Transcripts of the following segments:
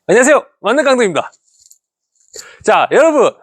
안녕하세요, 만능깡도입니다. 자, 여러분,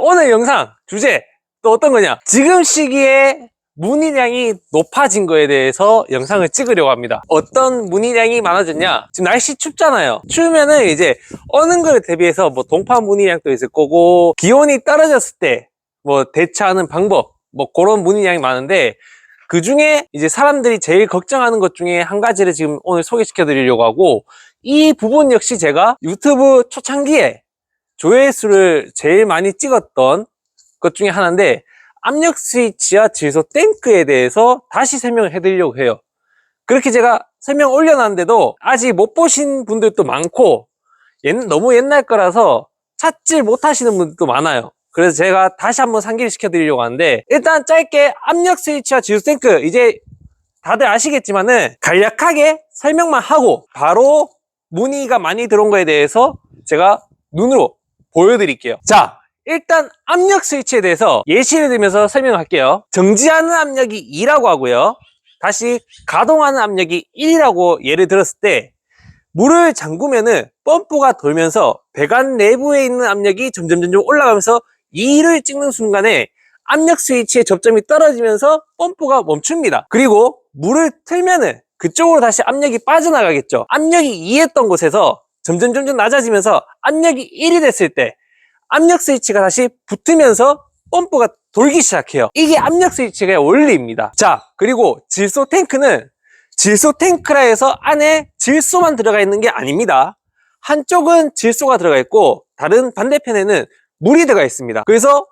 오늘 영상 주제 또 어떤 거냐, 지금 시기에 문의량이 높아진 거에 대해서 영상을 찍으려고 합니다. 어떤 문의량이 많아졌냐, 지금 날씨 춥잖아요. 추우면은 이제 어느 거에 대비해서 뭐 동파 문의량도 있을 거고, 기온이 떨어졌을 때 뭐 대처하는 방법, 뭐 그런 문의량이 많은데, 그 중에 이제 사람들이 제일 걱정하는 것 중에 한 가지를 지금 오늘 소개시켜 드리려고 하고, 이 부분 역시 제가 유튜브 초창기에 조회수를 제일 많이 찍었던 것 중에 하나인데, 압력 스위치와 질소 탱크에 대해서 다시 설명을 해드리려고 해요. 그렇게 제가 설명 올려놨는데도 아직 못 보신 분들도 많고, 너무 옛날 거라서 찾질 못하시는 분들도 많아요. 그래서 제가 다시 한번 상기를 시켜드리려고 하는데, 일단 짧게 압력 스위치와 질소 탱크, 이제 다들 아시겠지만은 간략하게 설명만 하고 바로 문의가 많이 들어온 거에 대해서 제가 눈으로 보여드릴게요. 자, 일단 압력 스위치에 대해서 예시를 들면서 설명할게요. 정지하는 압력이 2라고 하고요, 다시 가동하는 압력이 1이라고 예를 들었을 때, 물을 잠그면은 펌프가 돌면서 배관 내부에 있는 압력이 점점 올라가면서 2를 찍는 순간에 압력 스위치의 접점이 떨어지면서 펌프가 멈춥니다. 그리고 물을 틀면은 그쪽으로 다시 압력이 빠져나가겠죠. 압력이 2였던 곳에서 점점 낮아지면서 압력이 1이 됐을 때 압력 스위치가 다시 붙으면서 펌프가 돌기 시작해요. 이게 압력 스위치의 원리입니다. 자, 그리고 질소 탱크는 질소 탱크라 해서 안에 질소만 들어가 있는 게 아닙니다. 한쪽은 질소가 들어가 있고 다른 반대편에는 물이 들어가 있습니다. 그래서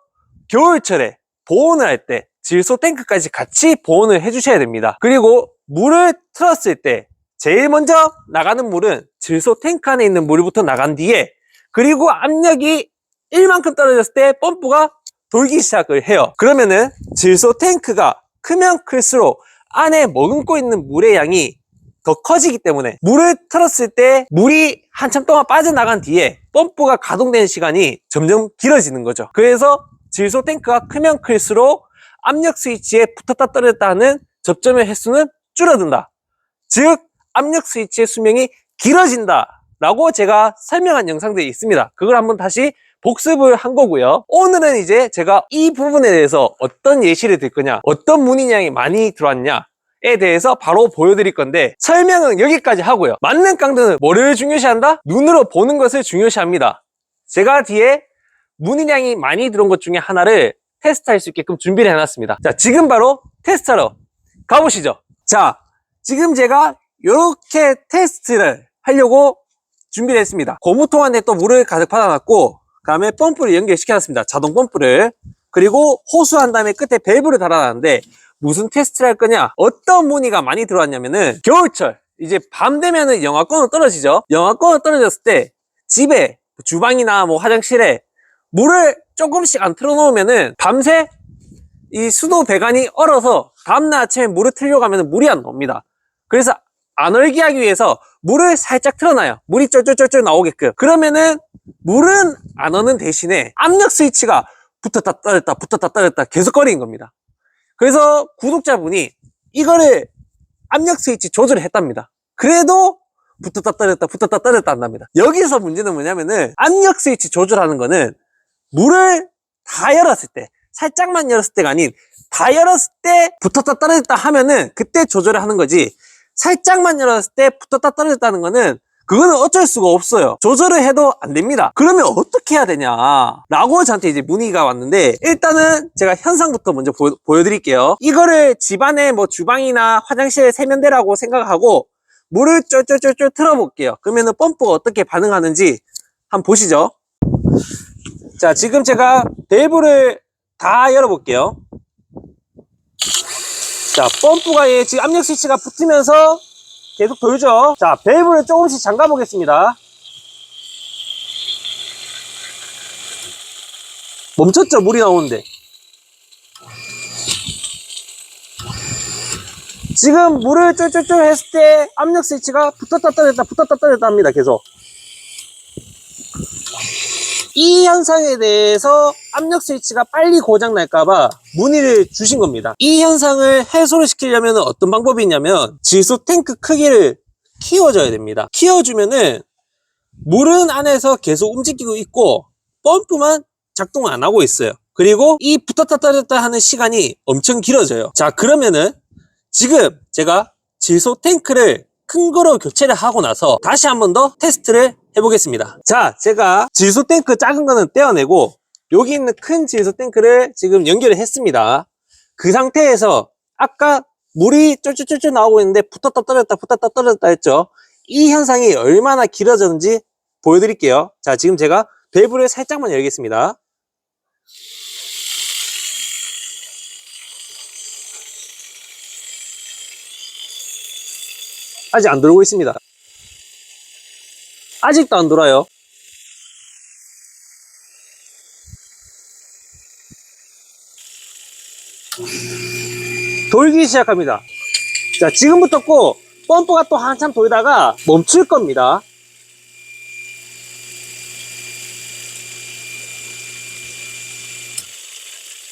겨울철에 보온을 할 때 질소 탱크까지 같이 보온을 해주셔야 됩니다. 그리고 물을 틀었을 때 제일 먼저 나가는 물은 질소 탱크 안에 있는 물부터 나간 뒤에, 그리고 압력이 1만큼 떨어졌을 때 펌프가 돌기 시작을 해요. 그러면은 질소 탱크가 크면 클수록 안에 머금고 있는 물의 양이 더 커지기 때문에 물을 틀었을 때 물이 한참 동안 빠져나간 뒤에 펌프가 가동되는 시간이 점점 길어지는 거죠. 그래서 질소 탱크가 크면 클수록 압력 스위치에 붙었다 떨어졌다 하는 접점의 횟수는 줄어든다. 즉 압력 스위치의 수명이 길어진다 라고 제가 설명한 영상들이 있습니다. 그걸 한번 다시 복습을 한 거고요. 오늘은 이제 제가 이 부분에 대해서 어떤 예시를 들 거냐, 어떤 문의량이 많이 들어왔냐에 대해서 바로 보여드릴 건데, 설명은 여기까지 하고요. 만능 깡도는 뭐를 중요시한다? 눈으로 보는 것을 중요시합니다. 제가 뒤에 문의량이 많이 들어온 것 중에 하나를 테스트할 수 있게끔 준비를 해놨습니다. 자, 지금 바로 테스트하러 가보시죠. 자, 지금 제가 이렇게 테스트를 하려고 준비를 했습니다. 고무통 안에 또 물을 가득 받아놨고, 그 다음에 펌프를 연결시켜놨습니다. 자동 펌프를. 그리고 호수한 다음에 끝에 밸브를 달아놨는데, 무슨 테스트를 할 거냐, 어떤 문의가 많이 들어왔냐면은, 겨울철 이제 밤 되면은 영하권으로 떨어지죠. 영하권으로 떨어졌을 때 집에, 주방이나 뭐 화장실에 물을 조금씩 안 틀어놓으면은 밤새 이 수도 배관이 얼어서 다음날 아침에 물을 틀려고 하면 물이 안 나옵니다. 그래서 안 얼게 하기 위해서 물을 살짝 틀어놔요. 물이 쫄쫄쫄쫄 나오게끔. 그러면은 물은 안 어는 대신에 압력 스위치가 붙었다 떨어졌다 계속 거리는 겁니다. 그래서 구독자분이 이거를 압력 스위치 조절을 했답니다. 그래도 붙었다 떨어졌다 한답니다. 여기서 문제는 뭐냐면은, 압력 스위치 조절하는 거는 물을 다 열었을 때, 살짝만 열었을 때가 아닌 다 열었을 때 붙었다 떨어졌다 하면은 그때 조절을 하는 거지, 살짝만 열었을 때 붙었다 떨어졌다는 거는 그거는 어쩔 수가 없어요. 조절을 해도 안 됩니다. 그러면 어떻게 해야 되냐 라고 저한테 이제 문의가 왔는데, 일단은 제가 현상부터 먼저 보여드릴게요. 이거를 집안에 뭐 주방이나 화장실 세면대라고 생각하고 물을 쫄쫄쫄쫄 틀어볼게요. 그러면은 펌프가 어떻게 반응하는지 한번 보시죠. 자, 지금 제가 밸브를 다 열어볼게요. 자, 펌프가 지금 압력 스위치가 붙으면서 계속 돌죠. 자, 밸브를 조금씩 잠가 보겠습니다. 멈췄죠, 물이 나오는데. 지금 물을 쫄쫄쫄 했을 때 압력 스위치가 붙었다 떨어졌다 합니다. 계속. 이 현상에 대해서 압력 스위치가 빨리 고장 날까봐 문의를 주신 겁니다. 이 현상을 해소를 시키려면 어떤 방법이 있냐면, 질소 탱크 크기를 키워줘야 됩니다. 키워주면은 물은 안에서 계속 움직이고 있고 펌프만 작동을 안 하고 있어요. 그리고 이 붙었다 떨어졌다 하는 시간이 엄청 길어져요. 자, 그러면은 지금 제가 질소 탱크를 큰 거로 교체를 하고 나서 다시 한 번 더 테스트를 해보겠습니다. 자, 제가 질소 탱크 작은 거는 떼어내고 여기 있는 큰 질소 탱크를 지금 연결을 했습니다. 그 상태에서 아까 물이 쫄쫄쫄쫄 나오고 있는데 붙었다 떨어졌다 붙었다 떨어졌다 했죠. 이 현상이 얼마나 길어졌는지 보여드릴게요. 자, 지금 제가 밸브를 살짝만 열겠습니다. 아직 안 들어오고 있습니다. 아직도 안 돌아요. 돌기 시작합니다. 자, 지금부터 꼭 펌프가 또 한참 돌다가 멈출 겁니다.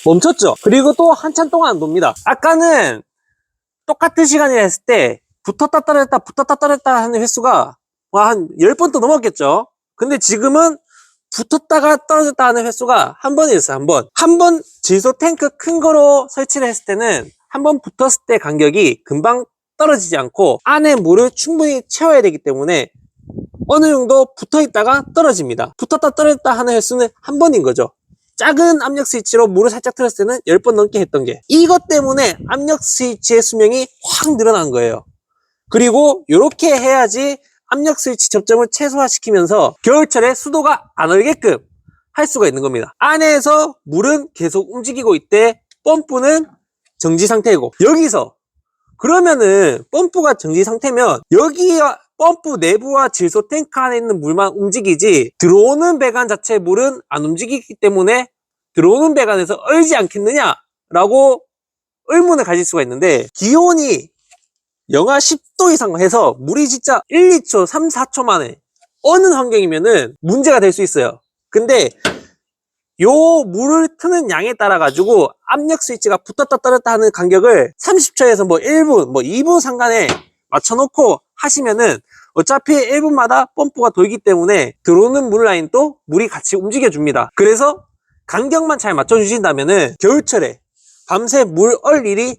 멈췄죠? 그리고 또 한참 동안 안 돕니다. 아까는 똑같은 시간에 했을 때 붙었다 떨어졌다 붙었다 떨어졌다 하는 횟수가 한 10번 또 넘었겠죠? 근데 지금은 붙었다가 떨어졌다 하는 횟수가 한 번이었어요. 한 번 질소 탱크 큰 거로 설치를 했을 때는 한 번 붙었을 때 간격이 금방 떨어지지 않고 안에 물을 충분히 채워야 되기 때문에 어느 정도 붙어 있다가 떨어집니다. 붙었다 떨어졌다 하는 횟수는 한 번인 거죠. 작은 압력 스위치로 물을 살짝 틀었을 때는 10번 넘게 했던 게, 이것 때문에 압력 스위치의 수명이 확 늘어난 거예요. 그리고 이렇게 해야지 압력 스위치 접점을 최소화시키면서 겨울철에 수도가 안 얼게끔 할 수가 있는 겁니다. 안에서 물은 계속 움직이고 있대, 펌프는 정지 상태이고. 여기서 그러면은 펌프가 정지 상태면 여기 펌프 내부와 질소 탱크 안에 있는 물만 움직이지 들어오는 배관 자체의 물은 안 움직이기 때문에 들어오는 배관에서 얼지 않겠느냐 라고 의문을 가질 수가 있는데, 기온이 영하 10도 이상 해서 물이 진짜 1, 2초, 3, 4초 만에 어느 환경이면은 문제가 될 수 있어요. 근데 요 물을 트는 양에 따라 가지고 압력 스위치가 붙었다 떨었다 하는 간격을 30초에서 뭐 1분, 뭐 2분 상간에 맞춰놓고 하시면은 어차피 1분마다 펌프가 돌기 때문에 들어오는 물 라인도 물이 같이 움직여줍니다. 그래서 간격만 잘 맞춰주신다면은 겨울철에 밤새 물 얼 일이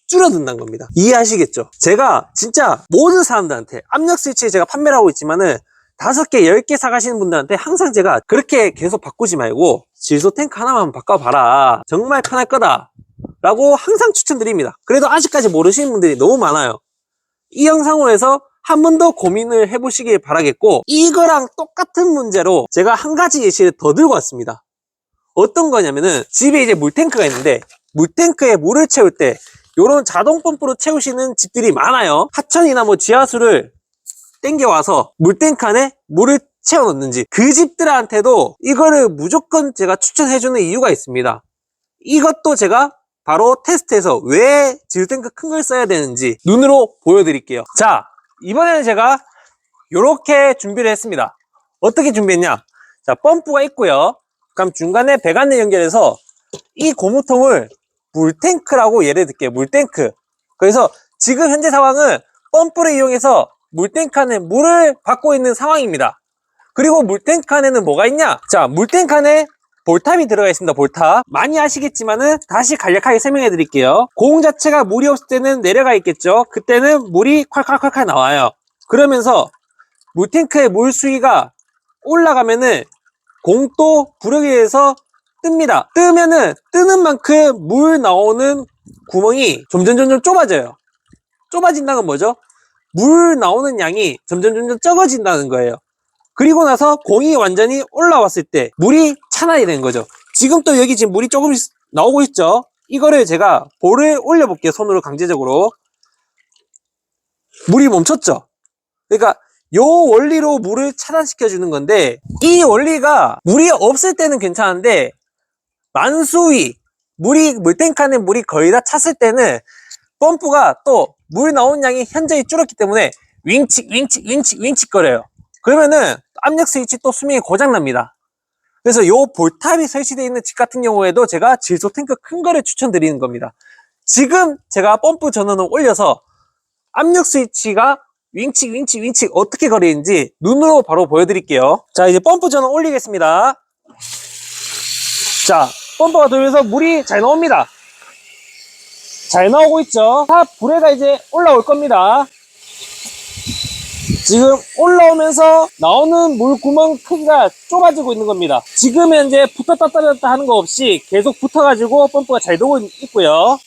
줄어든다는 겁니다. 이해하시겠죠? 제가 진짜 모든 사람들한테 압력 스위치 제가 판매를 하고 있지만은 5개, 10개 사가시는 분들한테 항상 제가 그렇게 계속 바꾸지 말고 질소 탱크 하나만 바꿔봐라. 정말 편할 거다. 라고 항상 추천드립니다. 그래도 아직까지 모르시는 분들이 너무 많아요. 이 영상으로 해서 한 번 더 고민을 해보시길 바라겠고, 이거랑 똑같은 문제로 제가 한 가지 예시를 더 들고 왔습니다. 어떤 거냐면은 집에 이제 물탱크가 있는데 물탱크에 물을 채울 때 요런 자동 펌프로 채우시는 집들이 많아요. 하천이나 뭐 지하수를 땡겨와서 물탱크 안에 물을 채워 넣는지, 그 집들한테도 이거를 무조건 제가 추천해주는 이유가 있습니다. 이것도 제가 바로 테스트해서 왜 질탱크 큰 걸 써야 되는지 눈으로 보여드릴게요. 자, 이번에는 제가 이렇게 준비를 했습니다. 어떻게 준비했냐? 자, 펌프가 있고요. 그럼 중간에 배관을 연결해서 이 고무통을 물탱크라고 예를 들게요. 물탱크. 그래서 지금 현재 상황은 펌프를 이용해서 물탱크 안에 물을 받고 있는 상황입니다. 그리고 물탱크 안에는 뭐가 있냐? 자, 물탱크 안에 볼탑이 들어가 있습니다. 볼탑. 많이 아시겠지만은 다시 간략하게 설명해 드릴게요. 공 자체가 물이 없을 때는 내려가 있겠죠. 그때는 물이 콸콸콸콸 나와요. 그러면서 물탱크의 물 수위가 올라가면은 공도 부력에 의해서 뜹니다. 뜨면은 뜨는 만큼 물 나오는 구멍이 점점 좁아져요. 좁아진다는 건 뭐죠? 물 나오는 양이 점점 적어진다는 거예요. 그리고 나서 공이 완전히 올라왔을 때 물이 차단이 되는 거죠. 지금 또 여기 지금 물이 조금씩 나오고 있죠. 이거를 제가 볼을 올려볼게요. 손으로 강제적으로. 물이 멈췄죠. 그러니까 요 원리로 물을 차단시켜 주는 건데, 이 원리가 물이 없을 때는 괜찮은데 만수위, 물탱크 안에 물이 거의 다 찼을 때는 펌프가 또 물 나오는 양이 현저히 줄었기 때문에 윙칙 거려요. 그러면은 압력 스위치 또 수명이 고장납니다. 그래서 요 볼탑이 설치되어 있는 집 같은 경우에도 제가 질소 탱크 큰 거를 추천드리는 겁니다. 지금 제가 펌프 전원을 올려서 압력 스위치가 윙칙 어떻게 거리는지 눈으로 바로 보여드릴게요. 자, 이제 펌프 저는 올리겠습니다. 자, 펌프가 돌면서 물이 잘 나옵니다. 잘 나오고 있죠. 탑 불에가 이제 올라올 겁니다. 지금 올라오면서 나오는 물 구멍 크기가 좁아지고 있는 겁니다. 지금 현재 붙었다 떨어졌다 하는 거 없이 계속 붙어가지고 펌프가 잘 돌고 있고요.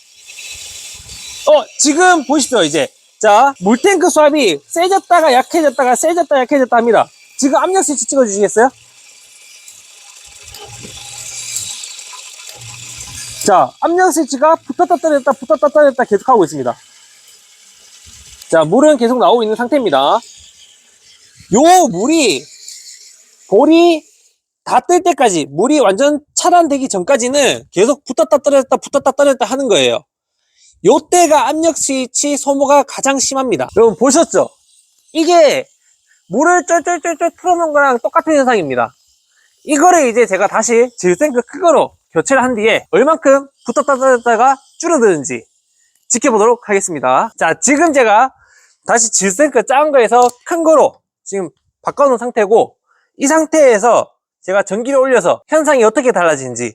지금 보십시오. 이제 자, 물탱크 수압이 세졌다가 약해졌다가 세졌다 약해졌다 합니다. 지금 압력 스위치 찍어주시겠어요? 자, 압력 스위치가 붙었다 떨어졌다 계속 하고 있습니다. 자, 물은 계속 나오고 있는 상태입니다. 요 물이 볼이 다 뜰 때까지, 물이 완전 차단되기 전까지는 계속 붙었다 떨어졌다 하는 거예요. 요때가 압력 스위치 소모가 가장 심합니다. 여러분 보셨죠? 이게 물을 쫄쫄쫄 틀어놓은 거랑 똑같은 현상입니다. 이거를 이제 제가 다시 질생크 큰 거로 교체를 한 뒤에 얼만큼 붙었다 떨어졌다가 줄어드는지 지켜보도록 하겠습니다. 자, 지금 제가 다시 질생크 작은 거에서 큰 거로 지금 바꿔놓은 상태고, 이 상태에서 제가 전기를 올려서 현상이 어떻게 달라지는지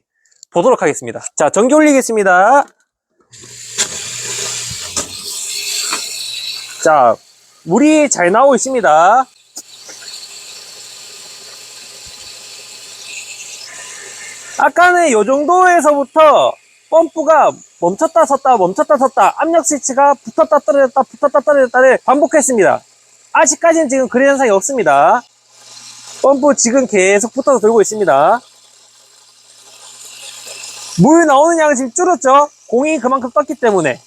보도록 하겠습니다. 자, 전기 올리겠습니다. 자, 물이 잘 나오고 있습니다. 아까는 이 정도에서부터 펌프가 멈췄다 섰다 압력 스위치가 붙었다 떨어졌다를 반복했습니다. 아직까지는 지금 그런 현상이 없습니다. 펌프 지금 계속 붙어서 돌고 있습니다. 물 나오는 양은 지금 줄었죠? 공이 그만큼 떴기 때문에.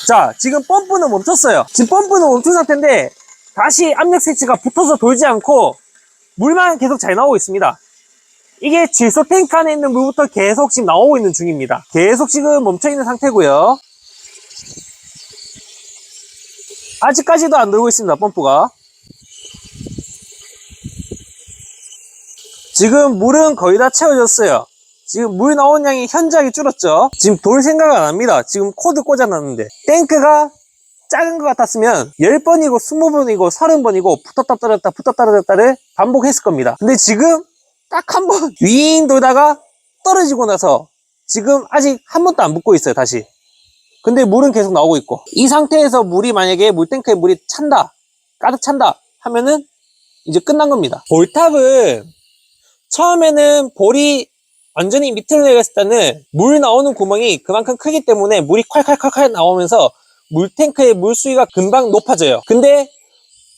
자, 지금 펌프는 멈췄어요. 지금 펌프는 멈춘 상태인데 다시 압력 스위치가 붙어서 돌지 않고 물만 계속 잘 나오고 있습니다. 이게 질소 탱크 안에 있는 물부터 계속 지금 나오고 있는 중입니다. 계속 지금 멈춰있는 상태고요. 아직까지도 안 돌고 있습니다. 펌프가. 지금 물은 거의 다 채워졌어요. 지금 물 나온 양이 현저하게 줄었죠. 지금 돌 생각 안 합니다. 지금 코드 꽂아놨는데. 탱크가 작은 것 같았으면 10번이고 20번이고 30번이고 붙었다 떨어졌다를 반복했을 겁니다. 근데 지금 딱 한 번 윙 돌다가 떨어지고 나서 지금 아직 한 번도 안 붙고 있어요. 다시. 근데 물은 계속 나오고 있고, 이 상태에서 물이 만약에 물탱크에 물이 찬다, 가득 찬다 하면은 이제 끝난 겁니다. 볼탑은 처음에는 볼이 완전히 밑으로 내렸을 때는 물 나오는 구멍이 그만큼 크기 때문에 물이 콸콸콸콸 나오면서 물탱크의 물수위가 금방 높아져요. 근데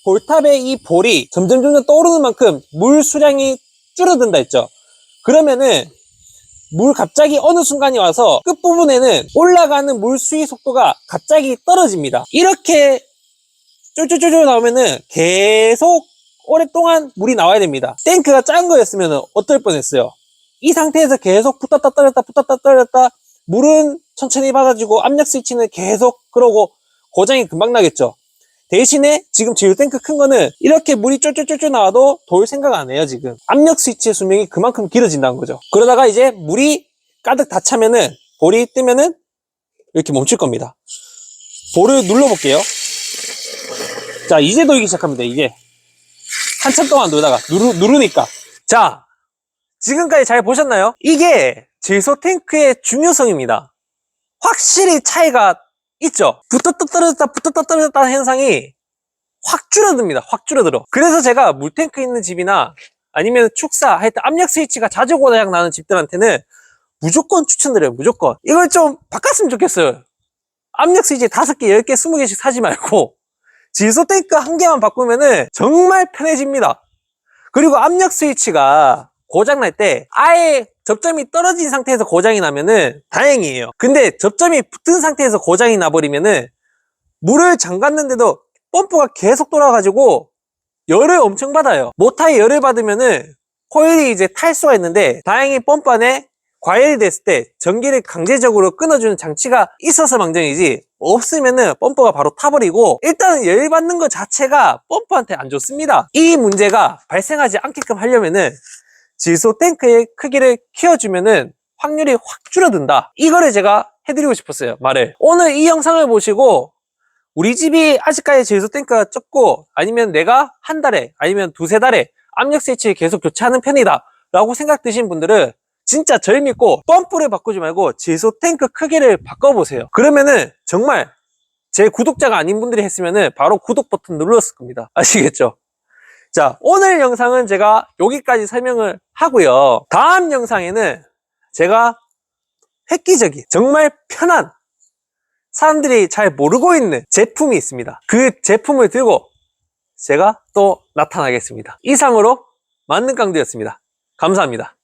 볼탑의 이 볼이 점점 떠오르는 만큼 물 수량이 줄어든다 했죠. 그러면은 물 갑자기 어느 순간이 와서 끝부분에는 올라가는 물 수위 속도가 갑자기 떨어집니다. 이렇게 쫄쫄쫄쫄 나오면은 계속 오랫동안 물이 나와야 됩니다. 탱크가 작은 거였으면 어떨 뻔했어요. 이 상태에서 계속 붙었다 떨어졌다 물은 천천히 받아주고 압력 스위치는 계속 그러고 고장이 금방 나겠죠. 대신에 지금 제일 탱크 큰 거는 이렇게 물이 쫄쫄쫄쫄 나와도 돌 생각 안 해요. 지금 압력 스위치의 수명이 그만큼 길어진다는 거죠. 그러다가 이제 물이 가득 다 차면은, 볼이 뜨면은 이렇게 멈출 겁니다. 볼을 눌러 볼게요. 자, 이제 돌기 시작합니다. 이제 한참 동안 돌다가 누르니까. 자, 지금까지 잘 보셨나요? 이게 질소 탱크의 중요성입니다. 확실히 차이가 있죠? 붙었다 떨어졌다 현상이 확 줄어듭니다. 확 줄어들어. 그래서 제가 물탱크 있는 집이나 아니면 축사, 하여튼 압력 스위치가 자주 고장 나는 집들한테는 무조건 추천드려요. 무조건. 이걸 좀 바꿨으면 좋겠어요. 압력 스위치 5개, 10개, 20개씩 사지 말고 질소 탱크 1개만 바꾸면은 정말 편해집니다. 그리고 압력 스위치가 고장날 때 아예 접점이 떨어진 상태에서 고장이 나면은 다행이에요. 근데 접점이 붙은 상태에서 고장이 나버리면은 물을 잠갔는데도 펌프가 계속 돌아가지고 열을 엄청 받아요. 모터에 열을 받으면은 코일이 이제 탈 수가 있는데, 다행히 펌프 안에 과열이 됐을 때 전기를 강제적으로 끊어주는 장치가 있어서 망정이지, 없으면은 펌프가 바로 타버리고, 일단은 열 받는 것 자체가 펌프한테 안 좋습니다. 이 문제가 발생하지 않게끔 하려면은 질소 탱크의 크기를 키워주면은 확률이 확 줄어든다. 이거를 제가 해드리고 싶었어요. 말을. 오늘 이 영상을 보시고 우리 집이 아직까지 제소 탱크가 적고 아니면 내가 한 달에 아니면 두세 달에 압력 스위치 계속 교체하는 편이다 라고 생각되신 분들은 진짜 절 믿고 펌프를 바꾸지 말고 제소 탱크 크기를 바꿔보세요. 그러면은 정말 제 구독자가 아닌 분들이 했으면은 바로 구독 버튼 눌렀을 겁니다. 아시겠죠? 자, 오늘 영상은 제가 여기까지 설명을 하고요. 다음 영상에는 제가 획기적인 정말 편한 사람들이 잘 모르고 있는 제품이 있습니다. 그 제품을 들고 제가 또 나타나겠습니다. 이상으로 만능깡두였습니다. 감사합니다.